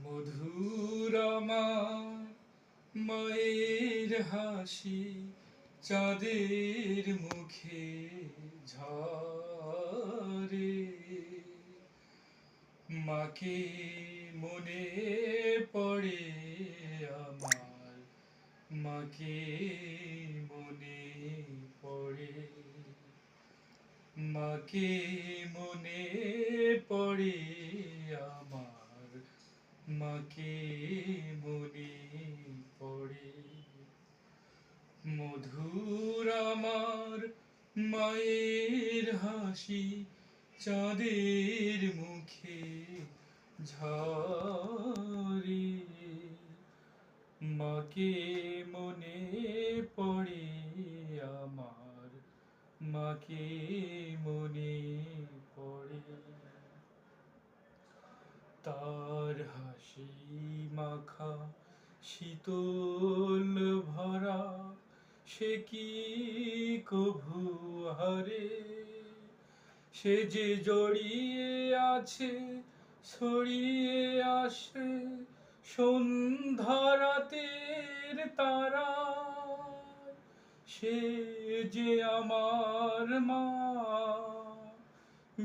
মধুর আমার মায়ের হাসি চাঁদের মুখে ঝরে। মাকে মনে পড়ে আমার, মাকে মনে পড়ে, মাকে মনে পড়ে আমার, মাকে মনে পড়ে। মধুর আমার মায়ের হাসি চাঁদের মুখে ঝরে। মাকে মনে পড়ে আমার, মাকে মনে পড়ে। তার হাসি মাখা শীতল ভরা সে কি কভু হারে। সে যে জড়িয়ে আছে ছড়িয়ে আসে সন্ধ্যা রাতের তারা। সে যে আমার মা,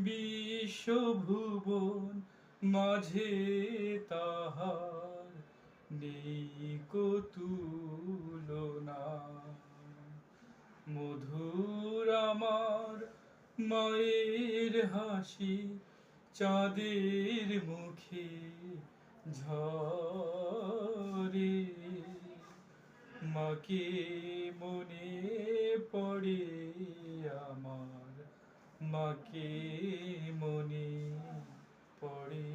বিশ্বভুবন মাঝে তাহার নেই কো তুলনা। মধুর আমার মায়ের হাসি চাঁদের মুখে ঝরে। মাকে মনে পড়ে আমার, মাকে মনে পড়ে।